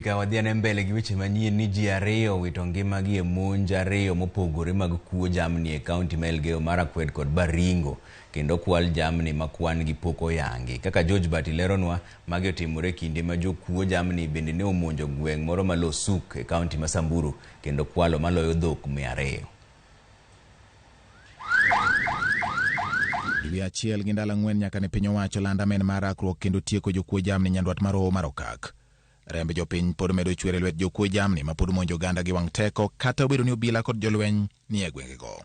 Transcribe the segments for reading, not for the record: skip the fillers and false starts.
Kawadhiane mbele gi weche manyien ni ji ariyo wito ngimagi e monj ariyo mopogore mag kuo jamni e kaunti ma Elgeyo Marakwet kod Baringo kendo kwal jamni ma kwan gi pok oyangi. Kaka George Bati leronwa, magi otimore kinde ma jokuo jamni bende ne omonjo gweng' moro ma Losuk e kaunti ma Samburu kendo kwalo maloyo dhok 200. Dwe achiel gi ndalo 4 nyaka ne piny owacho landa men mar rakruok kendo tieko jokuo jamni nyandwat mar Hoho mar Okak. Rembe jopiny pod medo chwere lwet jokuo jamni ma pod monjo ganda gi wang' teko kata obedo ni obila kod jolweny ni e gwengego.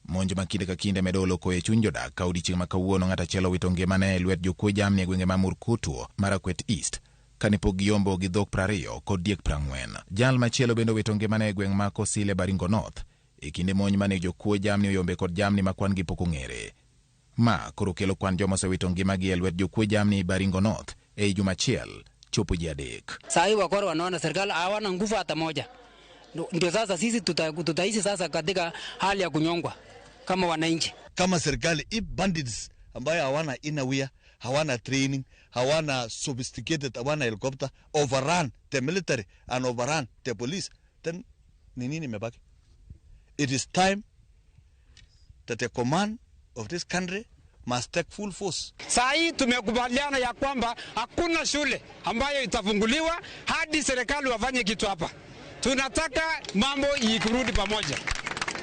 Monj ma kinde ka kinde medo loko e chuny jodak ka odiechieng' ma kawuono ng'at achiel owito ngimane e lwet jokuo jamni e gwenge ma Murkutu, Marakwet East, kane pok giyombo gi dhok 20 kod diek 40. Jal machielo bende owito ngimane e gweng' ma Kosile, Baringo North, e kinde monj mane jokuo jamni oyombe kod jamni ma kwan gi pok ong'ere. Ma koro kelo kwan joma osewito ngimagi e lwet jokuo jamni Baringo North e juma achiel chopo ji 3. Sasa hivi wakora wanaona serikali hawana nguvu hata moja. Ndio sasa sisi tutaishi sasa katika hali ya kunyongwa kama wananchi. Kama serikali if bandits ambayo hawana inawia, hawana training, hawana sophisticated, hawana helicopter, overrun the military and overrun the police, then ni nini mebaki? It is time that the command of this country must take full force. Saa hii tumekubaliana ya kwamba hakuna shule ambayo itafunguliwa hadi serikali wafanye kitu hapa. Tunataka mambo ikirudi pamoja.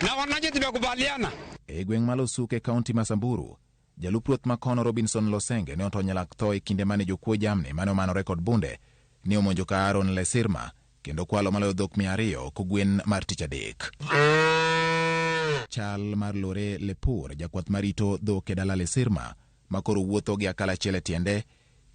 Na wananchi tumekubaliana. E gweng' ma Losuk e kaunti ma Samburu, jalup ruoth Makono Robinson Losenge ne otony lak tho e kinde mane jokuo jamni mane omanore kod bunde ni omonjo ka Aaron Lesirma kendo kwalo maloyo dhok 200 kogwen mar tich adek. Chal mar Lore Lepur, jakwath marito dhok e dala Lesirma, makoro wuotho gi akala achiel e tiende,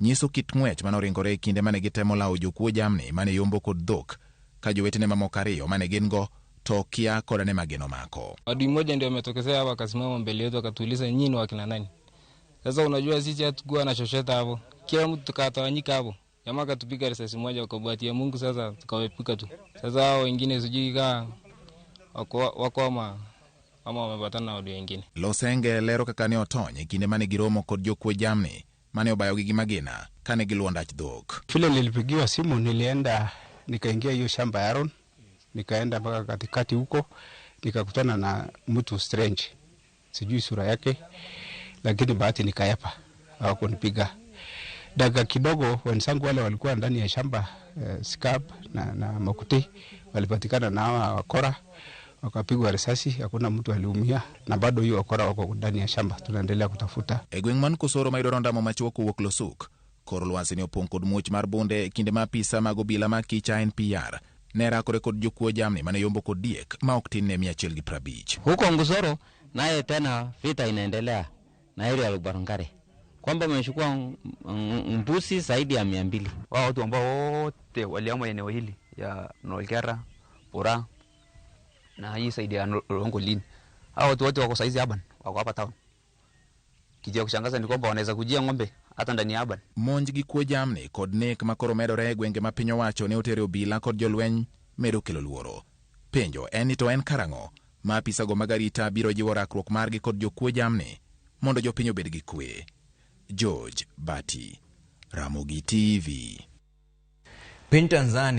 nyiso kit ng'wech manoringore e kinde mane gitemo lawo jokuo jamni mane yombo kod dhok, ka jowetene mamoko 2 mane gin go to kia koda ne mageno mako. Adui mmoja ndio ametokezea hapa akasimama mbele yetu akatuuliza nyinyi wakina nani? Sasa unajua sisi hatukuwa na chochote hapo. Kila mtu tukatawanyika hapo. Jamaa akatupiga risasi moja wakabatia Mungu, sasa tukawepuka tu. Sasa hao wengine sijui ka wako ama wamepatana na watu wengine. Losenge lero kaka ne otony e kinde mane giromo kod jokuo jamni mane obayogi gi magina kane giluondach dhok. Vile nilipigiwa simu nilienda nikaingia hiyo shamba ya Aaron, nikaenda mpaka katikati huko nikakutana na mtu strange, sijui sura yake, lakini bahati nikaepa, hawakunipiga. Daga kidogo wenzangu wale walikuwa ndani ya shamba Skab na Makuti walipatikana na hawa wakora, wakapigwa risasi, hakuna mtu aliumia, na bado hiyo wakora wako ndani ya shamba, tunaendelea kutafuta. E gweng' man Kosoro ma idoro ndamo machuok kowuok Losuk, kor lwasi ne opong' kod muoch mar bunde kinde ma apisa mag obila ma Kicha NPR ne rakore kod jokuo jamni mane yombo kod diek ma ok tin ne 150. Huko Ngusoro naye tena vita inaendelea na area ya Barangare, kwamba wamechukua mbuzi zaidi ya 200. Wao watu ambao wote waliama eneo hili ya Nolkera, Pura na hii saidi ya Longolin, hao watu wote wako saizi Aban, wako hapa town. Kijia kushangaza ni kwamba wanaweza kujia ng'ombe hata ndani ya Aban. Monj gi kuo jamni kod nek makoro medore e gwenge ma piny owacho ne otere obila kod jolweny medo kelo luoro. Penjo en ni to en karang'o ma apisago mag arita biro jiwo rakruok margi kod jokuo jamni mondo jopiny obed gi kwe. George Bati, Ramogi TV. Piny Tanzania